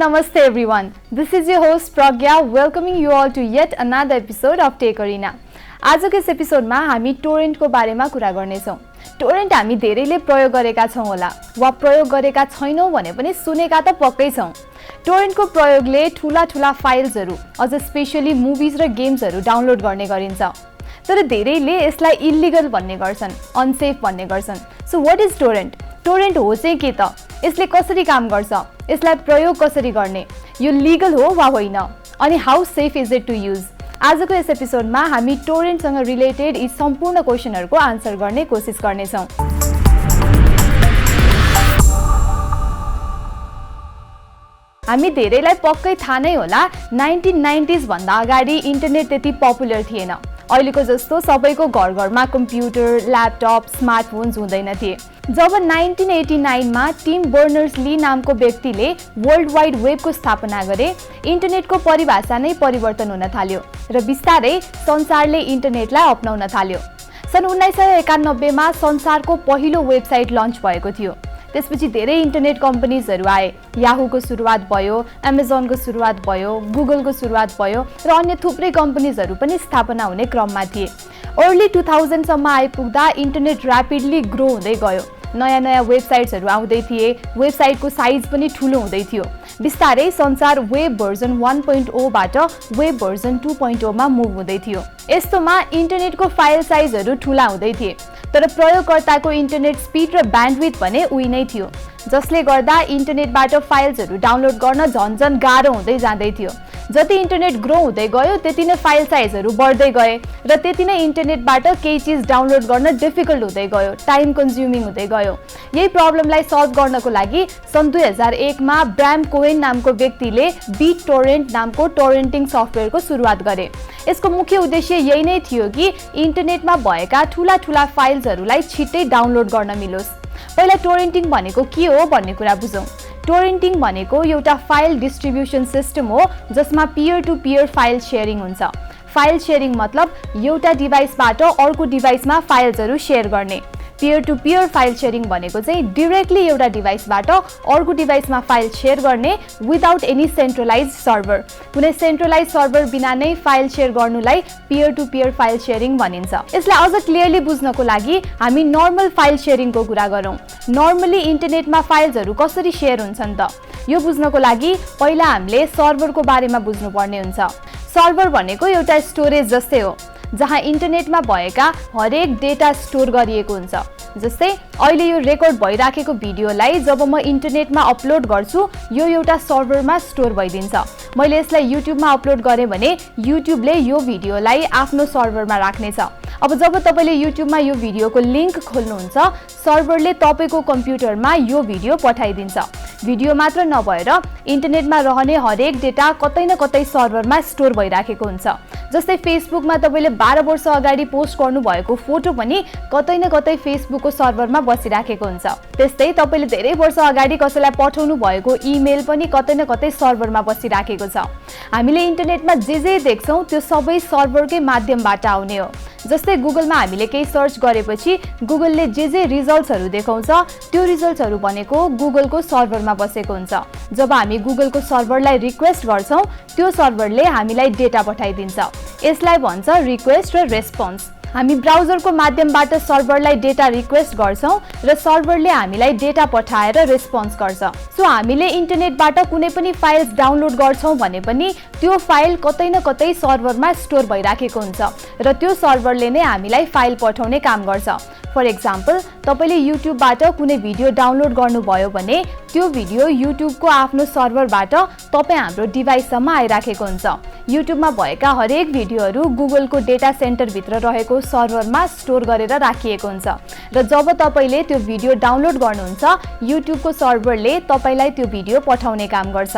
namaste everyone. This is your host Pragya welcoming you all to yet another episode of Tech Arena. आजको यस एपिसोडमा हामी टोरेन्टको बारेमा कुरा गर्नेछौँ। टोरेन्ट हामी धेरैले प्रयोग गरेका छौँ होला वा प्रयोग गरेका छैनौँ भने पनि सुनेका त पक्कै छौँ। टोरेन्टको प्रयोगले ठूला फाइल्सहरू अझ स्पेशली मुभिज र गेम्सहरू डाउनलोड गर्ने गरिन्छ। तर धेरैले यसलाई इल्लिगल भन्ने गर्छन्, अनसेफ भन्ने गर्छन्। So what is torrent? Torrent हो चाहिँ के त? यसले कसरी काम गर्छ? यसलाई प्रयोग कसरी गर्ने? यो लिगल हो वा होइन? अनि how safe is it to use? आजको यस एपिसोडमा हामी टोरेन्टसँग रिलेटेड यी सम्पूर्ण क्वेशनहरूको आन्सर गर्ने कोसिस गर्नेछौँ। हामी धेरैलाई पक्कै थाहा नै होला 1990s भन्दा अगाडि इन्टरनेट त्यति पपुलर थिएन। अहिलेको जस्तो सबैको घरमा कम्प्युटर, ल्यापटप, स्मार्टफोन्स हुँदैन थिए। जब 1989 मा टिम बर्नर्स-ली नामको व्यक्तिले वर्ल्ड वाइड वेबको स्थापना गरे, इन्टरनेटको परिभाषा नै परिवर्तन हुन थाल्यो र बिस्तारै संसारले इन्टरनेटलाई अपनाउन थाल्यो। सन् 1991 मा संसारको पहिलो वेबसाइट लन्च भएको थियो। त्यसपछि धेरै इन्टरनेट कम्पनीजहरू आए। याहूको सुरुवात भयो, अमेजनको सुरुवात भयो, गुगलको सुरुवात भयो र अन्य थुप्रै कम्पनीजहरू पनि स्थापना हुने क्रममा थिए। अर्ली 2000 सम्म आइपुग्दा इन्टरनेट र्यापिडली ग्रो हुँदै गयो। नयाँ वेबसाइट्सहरू आउँदै थिए, वेबसाइटको साइज पनि ठुलो हुँदै थियो। बिस्तारै संसार वेब भर्जन 1.0 बाट वेब भर्जन 2.0 मा मुभ हुँदै थियो। यस्तोमा इन्टरनेटको फाइल साइजहरू ठुला हुँदै थिए, तर प्रयोगकर्ताको इन्टरनेट स्पिड र ब्यान्डविड्थ भने उही नै थियो, जसले गर्दा इन्टरनेटबाट फाइल्सहरू डाउनलोड गर्न झन्झन गाह्रो हुँदै जाँदै थियो। जति इन्टरनेट ग्रो हुँदै गयो त्यति नै फाइल साइजहरू बढ्दै गए र त्यति नै इन्टरनेटबाट केही चिज डाउनलोड गर्न डिफिकल्ट हुँदै गयो, टाइम कन्ज्युमिङ हुँदै गयो। यही प्रब्लमलाई सल्भ गर्नको लागि सन् 2001 मा ब्राम कोहेन नामको व्यक्तिले बिट टोरेन्ट नामको टोरेन्टिङ सफ्टवेयरको सुरुवात गरे। यसको मुख्य उद्देश्य यही नै थियो कि इन्टरनेटमा भएका ठूला फाइल्सहरूलाई छिट्टै डाउनलोड गर्न मिलोस्। पहिला टोरेन्टिङ भनेको के हो भन्ने कुरा बुझौँ। टोरेन्टिङ भनेको एउटा फाइल डिस्ट्रिब्युसन सिस्टम हो जसमा peer to peer file sharing हुन्छ। फाइल शेयरिङ मतलब एउटा डिभाइसबाट अर्को डिभाइसमा फाइल्सहरू शेयर गर्ने। Peer to peer file sharing भनेको चाहिँ डाइरेक्टली एउटा डिभाइसबाट अर्को डिभाइसमा फाइल शेयर गर्ने विदाउट एनी सेन्ट्रलाइज सर्भर। कुनै सेन्ट्रलाइज सर्भर बिना नै फाइल शेयर गर्नुलाई peer to peer file sharing भनिन्छ। यसलाई अझ क्लियरली बुझ्नको लागि हामी नर्मल फाइल शेयरिङको कुरा गरौँ। नर्मली इन्टरनेटमा फाइल्सहरू कसरी शेयर हुन्छन् त? यो बुझ्नको लागि पहिला हामीले सर्भरको बारेमा बुझ्नुपर्ने हुन्छ। सर्भर भनेको एउटा स्टोरेज जस्तै हो जहाँ इन्टरनेटमा भएका हरेक डेटा स्टोर गरिएको हुन्छ। जस्तै अहिले यो रेकर्ड भइराखेको भिडियोलाई जब म इन्टरनेटमा अपलोड गर्छु यो एउटा सर्भरमा स्टोर भइदिन्छ। मैले यसलाई युट्युबमा अपलोड गरेँ भने युट्युबले यो भिडियोलाई आफ्नो सर्भरमा राख्नेछ। अब जब तपाईँले युट्युबमा यो भिडियोको लिङ्क खोल्नुहुन्छ, सर्भरले तपाईँको कम्प्युटरमा यो भिडियो पठाइदिन्छ। भिडियो मात्र नभएर इन्टरनेटमा रहने हरेक डेटा कतै न कतै सर्भरमा स्टोर भइराखेको हुन्छ। जस्तै फेसबुकमा तपाईँले 12 वर्ष अगाडि पोस्ट गर्नुभएको फोटो पनि कतै न कतै फेसबुकको सर्भरमा बसिराखेको हुन्छ। त्यस्तै तपाईँले धेरै वर्ष अगाडि कसैलाई पठाउनु भएको इमेल पनि कतै न कतै सर्भरमा बसिराखेको छ। हामीले इन्टरनेटमा जे देख्छौँ त्यो सबै सर्भरकै माध्यमबाट आउने हो। जस्तै गुगलमा हामीले केही सर्च गरेपछि गुगलले जे रिजल्ट्सहरू देखाउँछ त्यो रिजल्ट्सहरू भनेको गुगलको सर्भरमा बसेको हुन्छ। जब हामी गुगलको सर्भरलाई रिक्वेस्ट गर्छौँ त्यो सर्भरले हामीलाई डेटा पठाइदिन्छ। यसलाई भन्छ रिक्वेस्ट र रेस्पोन्स। हामी ब्राउजरको माध्यमबाट सर्भरलाई डेटा रिक्वेस्ट गर्छौँ र सर्भरले हामीलाई डेटा पठाएर रेस्पोन्स गर्छ। सो हामीले इन्टरनेटबाट कुनै पनि फाइल्स डाउनलोड गर्छौँ भने पनि त्यो फाइल कतै न कतै सर्भरमा स्टोर भइराखेको हुन्छ र त्यो सर्भरले नै हामीलाई फाइल पठाउने काम गर्छ। फर एक्जाम्पल तपाईँले युट्युबबाट कुनै भिडियो डाउनलोड गर्नुभयो भने त्यो भिडियो युट्युबको आफ्नो सर्भरबाट तपाईँ हाम्रो डिभाइससम्म आइराखेको हुन्छ। युट्युबमा भएका हरेक भिडियोहरू गुगलको डेटा सेन्टरभित्र रहेको सर्भरमा स्टोर गरेर राखिएको हुन्छ र जब तपाईँले त्यो भिडियो डाउनलोड गर्नुहुन्छ युट्युबको सर्भरले तपाईँलाई त्यो भिडियो पठाउने काम गर्छ।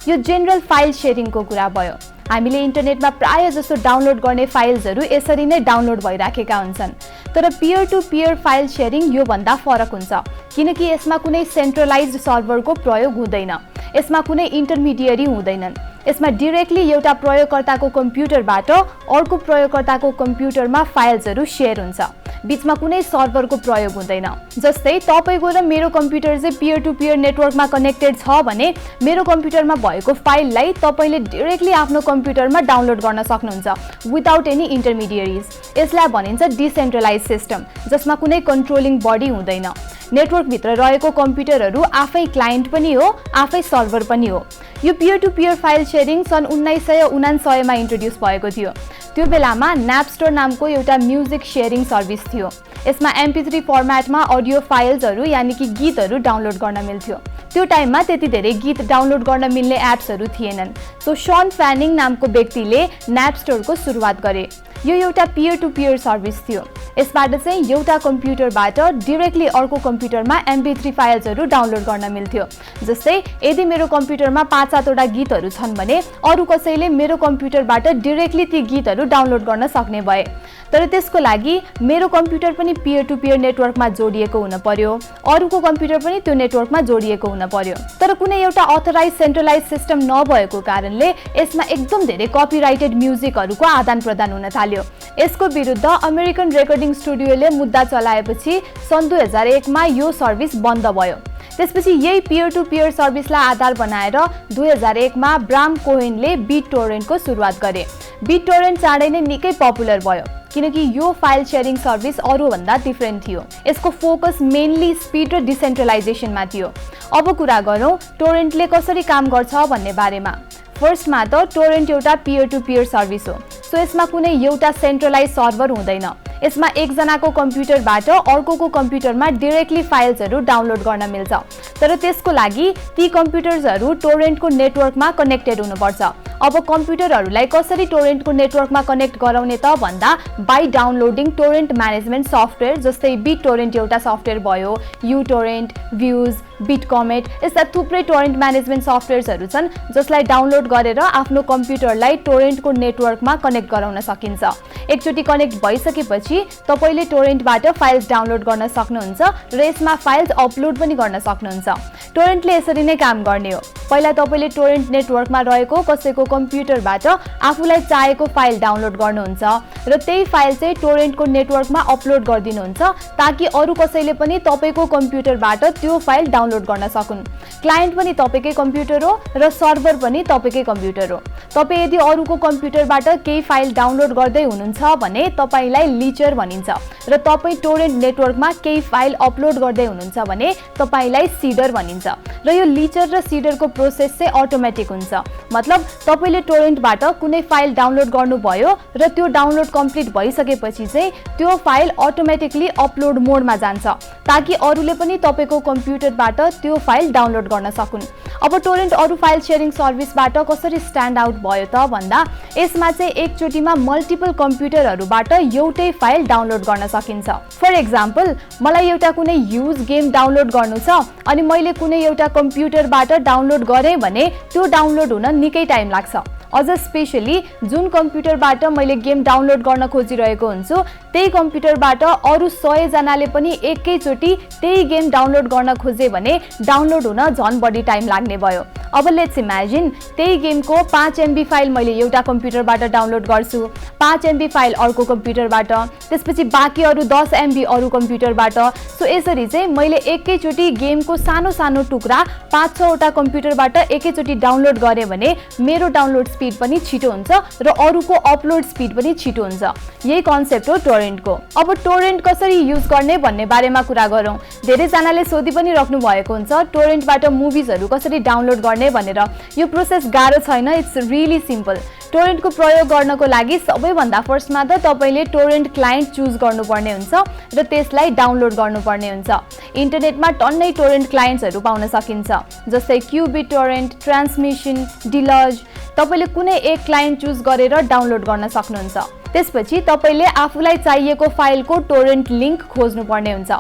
यो जेनरल फाइल शेयरिङको कुरा भयो। हामीले इन्टरनेटमा प्राय जसो डाउनलोड गर्ने फाइल्सहरू यसरी नै डाउनलोड भइराखेका हुन्छन्। तर peer to peer file sharing यो भन्दा फरक हुन्छ किनकि यसमा कुनै सेन्ट्रलाइज्ड सर्भरको प्रयोग हुँदैन। यसमा कुनै इन्टरमिडिएरी हुँदैनन्। यसमा डाइरेक्टली एउटा प्रयोगकर्ताको कम्प्युटरबाट अर्को प्रयोगकर्ताको कम्प्युटरमा फाइल्सहरू शेयर हुन्छ, बीचमा कुनै सर्भरको प्रयोग हुँदैन। जस्तै तपाईको र मेरो कम्प्युटर चाहिँ पियर टु पियर नेटवर्कमा कनेक्टेड छ भने मेरो कम्प्युटरमा भएको फाइललाई तपाईले डाइरेक्टली आफ्नो कम्प्युटरमा डाउनलोड गर्न सक्नुहुन्छ विदाउट एनी इन्टरमिडिएरिज। यसलाई भनिन्छ डिसेन्ट्रलाइज सिस्टम, जसमा कुनै कन्ट्रोलिङ बडी हुँदैन। नेटवर्क भित्र रहेको कम्प्युटरहरू आफै क्लाइन्ट पनि हो, आफै सर्भर पनि हो। यो peer to peer file sharing सन् 1999 मा इन्ट्रोड्युस भएको थियो। त्यो बेलामा न्यापस्टर नामको एउटा म्युजिक शेयरिङ सर्भिस थियो। यसमा MP3 फर्मेटमा अडियो फाइल्सहरू यानि कि गीतहरू डाउनलोड गर्न मिल्थ्यो। त्यो टाइममा त्यति धेरै गीत डाउनलोड गर्न मिल्ने एप्सहरू थिएनन्। सो सन फ्यानिङ नामको व्यक्तिले न्यापस्टरको सुरुवात गरे। यो एउटा पियर टु पियर सर्भिस थियो। यसबाट चाहिँ एउटा कम्प्युटरबाट डाइरेक्टली अर्को कम्प्युटरमा MP3 फाइल्सहरू डाउनलोड गर्न मिल्थ्यो। जस्तै यदि मेरो कम्प्युटरमा 5-7 वटा गीतहरू छन् भने अरू कसैले मेरो कम्प्युटरबाट डाइरेक्टली ती गीतहरू डाउनलोड गर्न सक्ने भए। तर त्यसको लागि मेरो कम्प्युटर पनि पियर टु पियर नेटवर्कमा जोडिएको हुन पर्यो, अरूको कम्प्युटर पनि त्यो नेटवर्कमा जोडिएको हुन पर्यो। तर कुनै एउटा अथराइज सेन्ट्रलाइज सिस्टम नभएको कारणले यसमा एकदम धेरै कपिराइटेड म्युजिकहरूको आदान प्रदान हुन थाल्यो। यसको विरुद्ध अमेरिकन रेकर्डिङ स्टुडियोले मुद्दा चलाएपछि सन् 2001 मा यो सर्भिस बन्द भयो। त्यसपछि यही पियर टु पियर सर्भिसलाई आधार बनाएर 2001 मा ब्राम कोहेनले बिट टोरेन्टको सुरुवात गरे। बिट टोरेन्ट चाँडै नै निकै पपुलर भयो किनकि यो फाइल शेयरिङ सर्भिस अरूभन्दा डिफरेन्ट थियो। यसको फोकस मेनली स्पिड र डिसेन्ट्रलाइजेसनमा थियो। अब कुरा गरौँ टोरेन्टले कसरी काम गर्छ भन्ने बारेमा। फर्स्टमा त टोरेन्ट एउटा पियर टु पियर सर्भिस हो। सो यसमा कुनै एउटा सेन्ट्रलाइज सर्भर हुँदैन। यसमा एकजनाको कम्प्युटरबाट अर्कोको कम्प्युटरमा डाइरेक्टली फाइल्सहरू डाउनलोड गर्न मिल्छ। तर त्यसको लागि ती कम्प्युटर्सहरू टोरेन्टको नेटवर्कमा कनेक्टेड हुनुपर्छ। अब कम्प्युटरहरूलाई कसरी टोरेन्टको नेटवर्कमा कनेक्ट गराउने त भन्दा by downloading torrent management software, जस्तै बिट टोरेन्ट एउटा सफ्टवेयर भयो, यु टोरेन्ट, भ्युज, बिटकमेट, यस्ता थुप्रै टोरेन्ट म्यानेजमेन्ट सफ्टवेयर्सहरू छन् जसलाई डाउनलोड गरेर आफ्नो कम्प्युटरलाई टोरेन्टको नेटवर्कमा कनेक्ट गराउन सकिन्छ। एकचोटि कनेक्ट भइसकेपछि तपाईले टोरेन्टबाट फाइल्स डाउनलोड गर्न सक्नुहुन्छ र यसमा फाइल्स अपलोड पनि गर्न सक्नुहुन्छ। टोरेन्टले यसरी नै काम गर्ने हो। पहिला तपाईले टोरेन्ट नेटवर्कमा रहेको कसैको कम्प्युटरबाट आफूलाई चाहेको फाइल डाउनलोड गर्नुहुन्छ र त्यही फाइल चाहिँ टोरेन्टको नेटवर्कमा अपलोड गरिदिनुहुन्छ ताकि अरू कसैले पनि तपाईको कम्प्युटरबाट त्यो फाइल डाउनलोड गर्न सकुन्। क्लाइन्ट पनि तपाईकै कम्प्युटर हो र सर्भर पनि तपाईकै कम्प्युटर हो। तपाई यदि अरूको कम्प्युटरबाट केही फाइल डाउनलोड गर्दै हुनुहुन्छ भने तपाईलाई लिचर भनिन्छ र तपाई टोरेन्ट नेटवर्कमा केही फाइल अपलोड गर्दै हुनुहुन्छ भने तपाईलाई सिडर भनिन्छ। र यो लिचर र सिडरको प्रोसेस चाहिँ अटोमेटिक हुन्छ। मतलब तपाईले टोरेन्टबाट कुनै फाइल डाउनलोड गर्नुभयो र त्यो डाउनलोड कम्प्लिट भइसकेपछि चाहिँ त्यो फाइल अटोमेटिकली अपलोड मोडमा जान्छ ताकि अरूले पनि तपाईको कम्प्युटरबाट त्यो फाइल डाउनलोड गर्न सकुन्। अब टोरेन्ट अरू फाइल शेयरिङ सर्भिसबाट कसरी स्ट्यान्ड आउट भयो त भन्दा यसमा चाहिँ एकचोटिमा मल्टिपल कम्प्युटरहरूबाट एउटै फाइल डाउनलोड गर्न सकिन्छ। फर एक्जाम्पल मलाई एउटा कुनै ह्युज गेम डाउनलोड गर्नु छ अनि मैले कुनै एउटा कम्प्युटरबाट डाउनलोड गरेँ भने त्यो डाउनलोड हुन निकै टाइम लाग्छ। अझ स्पेशली जुन कम्प्युटरबाट मैले गेम डाउनलोड गर्न खोजिरहेको हुन्छु त्यही कम्प्युटरबाट अरू 100 जनाले पनि एकैचोटि त्यही गेम डाउनलोड गर्न खोजे भने डाउनलोड हुन झन् बढी टाइम लाग्ने भयो। अब लेट्स इमेजिन त्यही गेमको 5 MB फाइल मैले एउटा कम्प्युटरबाट डाउनलोड गर्छु, 5 MB फाइल अर्को कम्प्युटरबाट, त्यसपछि बाँकी अरू 10 MB अरू कम्प्युटरबाट। सो यसरी चाहिँ मैले एकैचोटि गेमको सानो सानो टुक्रा 5-6 वटा कम्प्युटरबाट एकैचोटि डाउनलोड गरेँ भने मेरो डाउनलोड स्पिड पनि छिटो हुन्छ र अरूको अपलोड स्पिड पनि छिटो हुन्छ। यही कन्सेप्ट हो टोरेन्टको। अब टोरेन्ट कसरी युज गर्ने भन्ने बारेमा कुरा गरौँ। धेरैजनाले सोधि पनि राख्नु भएको हुन्छ टोरेन्टबाट मुभिजहरू कसरी डाउनलोड गर्ने भनेर। यो प्रोसेस गाह्रो छैन, इट्स रियली सिम्पल। टोरेन्टको प्रयोग गर्नको लागि सबैभन्दा फर्स्टमा त तपाईले टोरेन्ट क्लाइन्ट चुज गर्नुपर्ने हुन्छ र त्यसलाई डाउनलोड गर्नुपर्ने हुन्छ। इन्टरनेटमा टन्नै टोरेन्ट क्लाइन्ट्सहरू पाउन सकिन्छ जस्तै क्युबिट टोरेन्ट, ट्रान्समिसन, डिलज। तपाईले कुनै एक क्लाइन्ट चुज गरेर डाउनलोड गर्न सक्नुहुन्छ। त्यसपछि तपाईले आफूलाई चाहिएको फाइलको टोरेन्ट लिंक खोज्नुपर्ने हुन्छ।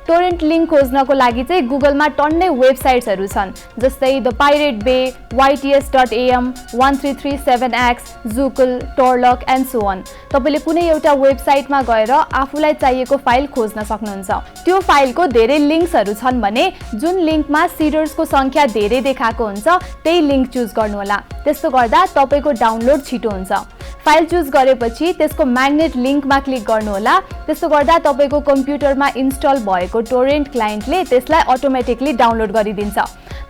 टोरेन्ट लिङ्क खोज्नको लागि चाहिँ गुगलमा टन्नै वेबसाइट्सहरू छन्, जस्तै the pirate Bay, yts.am, 1337x, Zooqle, Torlock and so on. तपाईँले कुनै एउटा वेबसाइटमा गएर आफूलाई चाहिएको फाइल खोज्न सक्नुहुन्छ। त्यो फाइलको धेरै लिङ्क्सहरू छन् भने जुन लिङ्कमा सिडर्सको सङ्ख्या धेरै देखाएको हुन्छ त्यही लिङ्क चुज गर्नुहोला। त्यस्तो गर्दा तपाईँको डाउनलोड छिटो हुन्छ। फाइल चुज गरेपछि त्यसको म्याग्नेट लिङ्कमा क्लिक गर्नुहोला। त्यस्तो गर्दा तपाईँको कम्प्युटरमा इन्स्टल भएको टोरेन्ट क्लाइन्टले त्यसलाई अटोमेटिकली डाउनलोड गरिदिन्छ।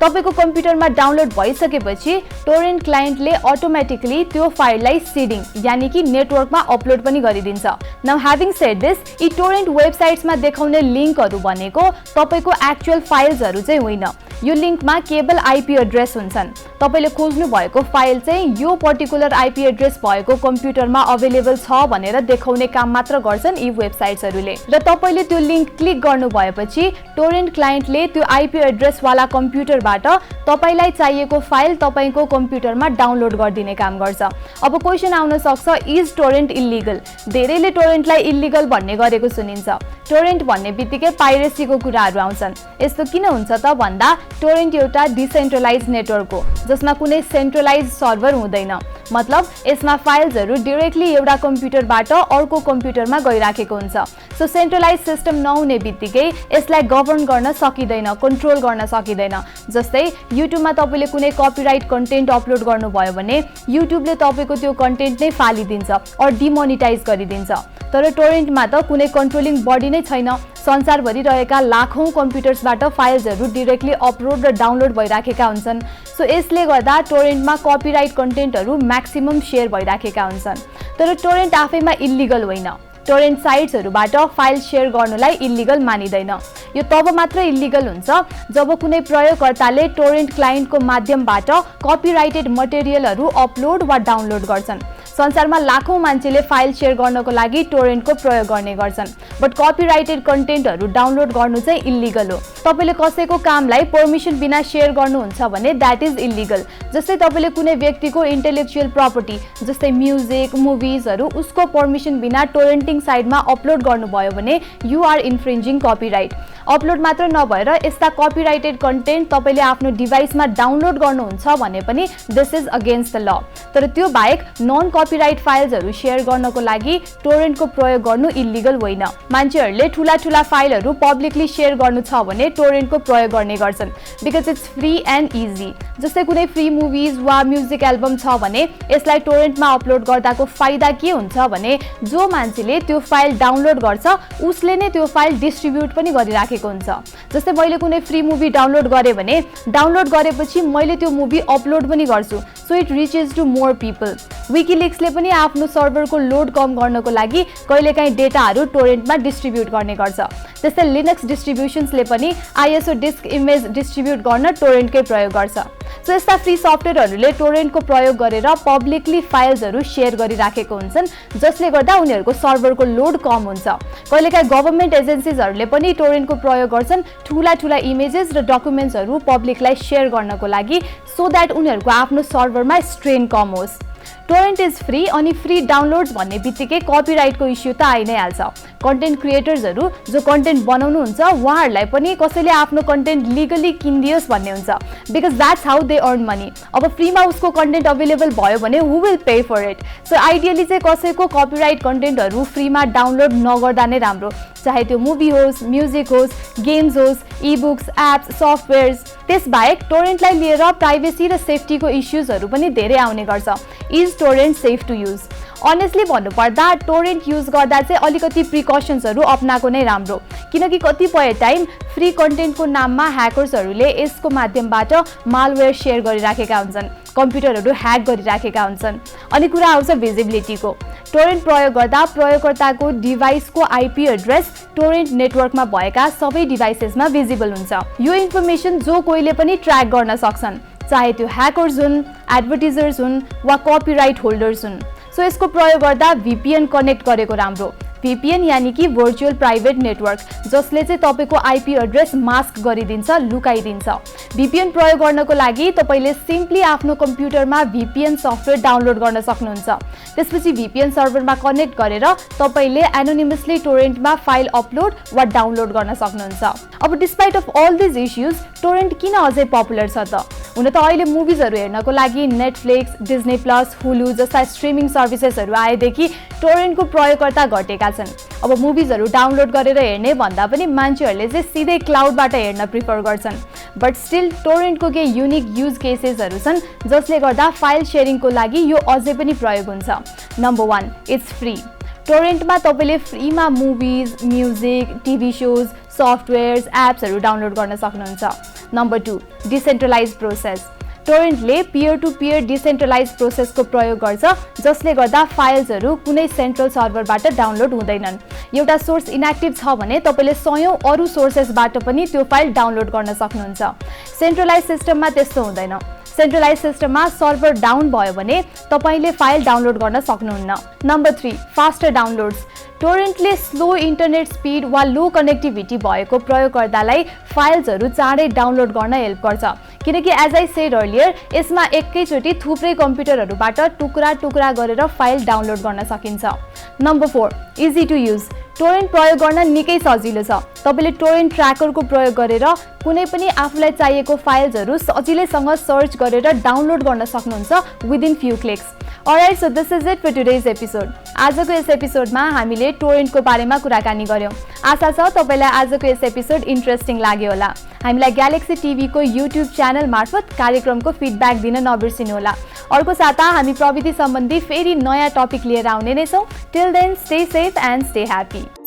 तपाईँको कम्प्युटरमा डाउनलोड भइसकेपछि टोरेन्ट क्लाइन्टले अटोमेटिकली त्यो फाइललाई सिडिङ यानि कि नेटवर्कमा अपलोड पनि गरिदिन्छ। नाउ ह्याभिङ सेड दिस, यी टोरेन्ट वेबसाइट्समा देखाउने लिङ्कहरू भनेको तपाईँको एक्चुअल फाइल्सहरू चाहिँ होइन। यो लिङ्कमा केवल आइपी एड्रेस हुन्छन्। तपाईँले खोज्नु भएको फाइल चाहिँ यो पर्टिकुलर आइपी एड्रेस भएको कम्प्युटरमा अवेलेबल छ भनेर देखाउने काम मात्र गर्छन् यी वेबसाइट्सहरूले। र तपाईँले त्यो लिङ्क क्लिक गर्नु भएपछि टोरेन्ट क्लाइन्टले त्यो आइपी एड्रेसवाला कम्प्युटरबाट तपाईँलाई चाहिएको फाइल तपाईँको कम्प्युटरमा डाउनलोड गरिदिने काम गर्छ। अब क्वेसन आउन सक्छ, इज टोरेन्ट इल्लिगल? धेरैले टोरेन्टलाई इल्लिगल भन्ने गरेको सुनिन्छ। टोरेन्ट भन्ने बित्तिकै पाइरेसीको कुराहरू आउँछन्। यस्तो किन हुन्छ त भन्दा टोरेन्ट एउटा डिसेन्ट्रलाइज नेटवर्क हो जसमा कुनै सेन्ट्रलाइज सर्भर हुँदैन। मतलब यसमा फाइल्सहरू डाइरेक्टली एउटा कम्प्युटरबाट अर्को कम्प्युटरमा गइराखेको हुन्छ। सो सेन्ट्रलाइज सिस्टम नहुने बित्तिकै यसलाई गभर्न गर्न सकिँदैन, कन्ट्रोल गर्न सकिँदैन। जस्तै युट्युबमा तपाईँले कुनै कपिराइट कन्टेन्ट अपलोड गर्नुभयो भने युट्युबले तपाईँको त्यो कन्टेन्ट नै फालिदिन्छ अर डिमोनिटाइज गरिदिन्छ। तर टोरेन्टमा त कुनै कन्ट्रोलिङ बडी नै छैन। संसारभरि रहेका लाखौं कम्प्युटर्सबाट फाइल्सहरू डाइरेक्टली अपलोड र डाउनलोड भइराखेका हुन्छन्। सो यसले गर्दा टोरेन्टमा कपिराइट कन्टेन्टहरू म्याक्सिमम सेयर भइराखेका हुन्छन्। तर टोरेन्ट आफैमा इल्लिगल होइन। टोरेन्ट साइट्सहरूबाट फाइल सेयर गर्नुलाई इल्लिगल मानिँदैन। यो तब मात्र इल्लिगल हुन्छ जब कुनै प्रयोगकर्ताले टोरेन्ट क्लाइन्टको माध्यमबाट कपिराइटेड मटेरियलहरू अपलोड वा डाउनलोड गर्छन्। संसारमा लाखौं मान्छेले फाइल सेयर गर्नको लागि टोरेन्टको प्रयोग गर्ने गर्छन्, बट कपिराइटेड कन्टेन्टहरू डाउनलोड गर्नु चाहिँ इल्लिगल हो। तपाईँले कसैको कामलाई पर्मिसन बिना सेयर गर्नुहुन्छ भने द्याट इज इल्लिगल। जस्तै तपाईँले कुनै व्यक्तिको इन्टेलेक्चुअल प्रपर्टी जस्तै म्युजिक, मुभिजहरू उसको पर्मिसन बिना टोरेन्टिङ साइटमा अपलोड गर्नुभयो भने यु आर इन्फ्रिन्जिङ कपिराइट। अपलोड मात्र नभएर यस्ता कपिराइटेड कन्टेन्ट तपाईँले आफ्नो डिभाइसमा डाउनलोड गर्नुहुन्छ भने पनि this is against the law. तर त्यो बाहेक नन कपिराइट फाइल्सहरू सेयर गर्नको लागि टोरेन्टको प्रयोग गर्नु इल्लिगल होइन। मान्छेहरूले ठुला ठुला फाइलहरू पब्लिकली सेयर गर्नु छ भने टोरेन्टको प्रयोग गर्ने गर्छन् because it's free and easy. जस्तै कुनै फ्री मुभिज वा म्युजिक एल्बम छ भने यसलाई टोरेन्टमा अपलोड गर्दाको फाइदा के हुन्छ भने जो मान्छेले त्यो फाइल डाउनलोड गर्छ उसले नै त्यो फाइल डिस्ट्रिब्युट पनि गरिराखेको हुन्छ। जस्तै मैले कुनै फ्री मुभी डाउनलोड गरेँ भने डाउनलोड गरेपछि मैले त्यो मुभी अपलोड पनि गर्छु, so it reaches to more people. विकिलिक्सले पनि आफ्नो सर्भरको लोड कम गर्नको लागि कहिलेकाहीँ डेटाहरू टोरेन्टमा डिस्ट्रिब्युट गर्ने गर्छ। त्यस्तै लिनक्स डिस्ट्रिब्युसन्सले पनि आइएसओ डिस्क इमेज डिस्ट्रिब्युट गर्न टोरेन्टकै प्रयोग गर्छ। सो यस्ता फ्री सफ्टवेयरहरूले टोरेन्टको प्रयोग गरेर पब्लिकली फाइल्सहरू सेयर गरिराखेको हुन्छन् जसले गर्दा उनीहरूको सर्भरको लोड कम हुन्छ। कहिलेकाहीँ गभर्मेन्ट एजेन्सिजहरूले पनि टोरेन्टको प्रयोग गर्छन् ठुला ठुला इमेजेस र डकुमेन्ट्सहरू पब्लिकलाई सेयर गर्नको लागि सो द्याट उनीहरूको आफ्नो सर्भरमा स्ट्रेन कम होस्। टोरेन्ट इज फ्री अनि फ्री डाउनलोड्स भन्ने बित्तिकै कपिराइटको इस्यु त आइ नै हाल्छ। कन्टेन्ट क्रिएटर्सहरू जो कन्टेन्ट बनाउनुहुन्छ उहाँहरूलाई पनि कसैले आफ्नो कन्टेन्ट लिगली किनिदियोस् भन्ने हुन्छ because that's how they earn money. अब फ्रीमा उसको कन्टेन्ट अभाइलेबल भयो भने who will pay for it. So ideally चाहिँ कसैको कपिराइट कन्टेन्टहरू फ्रीमा डाउनलोड नगर्दा नै राम्रो, चाहे त्यो मुभी होस्, म्युजिक होस्, गेम्स होस्, इबुक्स, एप्स, सफ्टवेयर्स। त्यसबाहेक टोरेन्टलाई लिएर प्राइभेसी र सेफ्टीको इस्युजहरू पनि धेरै आउने गर्छ। Is torrent safe to use? Honestly भन्नुपर्दा टोरेन्ट युज गर्दा चाहिँ अलिकति प्रिकसन्सहरू अप्नाएको नै राम्रो, किनकि कतिपय टाइम फ्री कन्टेन्टको नाममा ह्याकर्सहरूले यसको माध्यमबाट मालवेयर सेयर गरिराखेका हुन्छन्, कम्प्युटरहरू ह्याक गरिराखेका हुन्छन्। अनि कुरा आउँछ भिजिबिलिटीको। टोरेन्ट प्रयोग गर्दा प्रयोगकर्ताको डिभाइसको आइपी एड्रेस टोरेन्ट नेटवर्कमा भएका सबै डिभाइसेसमा भिजिबल हुन्छ। यो इन्फर्मेसन जो कोहीले पनि ट्र्याक गर्न सक्छन्, चाहे त्यो ह्याकर्स हुन्, एडभर्टिजर्स हुन् वा कपिराइट होल्डर्स हुन्। सो यसको प्रयोग गर्दा VPN कनेक्ट गरेको राम्रो। VPN यानी कि भर्चुअल प्राइभेट नेटवर्क, जसले चाहिँ तपाईको IP एड्रेस मास्क गरिदिन्छ, लुकाइदिन्छ। VPN प्रयोग गर्नको लागि तपाईले सिम्पली आफ्नो कम्प्युटरमा VPN सफ्टवेयर डाउनलोड गर्न सक्नुहुन्छ। त्यसपछि VPN सर्भरमा कनेक्ट गरेर तपाईले एनोनिमसली टोरेन्टमा फाइल अपलोड वा डाउनलोड गर्न सक्नुहुन्छ। अब despite of all this issues torrent किन अझै पपुलर छ त? हुन त अहिले मुभिजहरु हेर्नको लागि नेटफ्लिक्स, डिज्नी प्लस, हुलु जस्ता स्ट्रिमिङ सर्भिसेसहरु आएदेखि टोरेन्टको प्रयोगकर्ता घटेका छन्। अब मुभिजहरु डाउनलोड गरेर हेर्ने भन्दा पनि मान्छेहरुले चाहिँ सिधै क्लाउडबाट हेर्न प्रिफर गर्छन्। बट स्टिल टोरेन्टको केही युनिक युज केसेसहरु छन् जसले गर्दा फाइल शेयरिङको लागि यो अझै पनि प्रयोग हुन्छ। Number 1, it's free. टोरेन्टमा तपाईले फ्रीमा movies, music, TV shows, softwares, एप्सहरु डाउनलोड गर्न सक्नुहुन्छ। Number 2, decentralised process. टोरेन्टले पियर टु पियर डिसेन्ट्रलाइज प्रोसेसको प्रयोग गर्छ, जसले गर्दा फाइल्सहरु कुनै सेन्ट्रल सर्भरबाट डाउनलोड हुँदैनन्। एउटा सोर्स इनएक्टिभ छ भने तपाईले सयौं अरु सोर्सेसबाट पनि त्यो फाइल डाउनलोड गर्न सक्नुहुन्छ। सेन्ट्रलाइज सिस्टममा त्यस्तो हुँदैन। सेन्ट्रलाइज सिस्टममा सर्भर डाउन भयो भने तपाईले फाइल डाउनलोड गर्न सक्नुहुन्न। Number 3, faster downloads. टोरेन्टले स्लो इन्टरनेट स्पिड वा लो कनेक्टिभिटी भएको प्रयोगकर्तालाई फाइल्सहरु चाँडै डाउनलोड गर्न हेल्प गर्छ, किनकि एज आई सेड अर्लियर यसमा एकैचोटी थुप्रै कम्प्युटरहरुबाट टुक्रा गरेर फाइल डाउनलोड गर्न सकिन्छ। Number 4, easy to use. Torrent प्रयोग गर्न निकै सजिलो छ। तपाईले टोरेन्ट ट्र्याकरको प्रयोग गरेर कुनै पनि आफुलाई चाहिएको फाइल्सहरु सजिलैसँग सर्च गरेर डाउनलोड गर्न सक्नुहुन्छ within few clicks. Alright, so this is it for today's episode. आजको यस एपिसोडमा हामीले टोरेन्टको बारेमा कुराकानी गर्यौं। आशा छ तपाईलाई आजको यस एपिसोड इन्ट्रेस्टिङ लाग्यो होला। हामीलाई ग्यालेक्सी टिभीको युट्युब च्यानल मार्फत कार्यक्रमको फिडब्याक दिन नबिर्सिनुहोला। अर्को साता हामी प्रविधि सम्बन्धी फेरि नयाँ टपिक लिएर आउने नै छौं। Till then, stay safe and stay happy.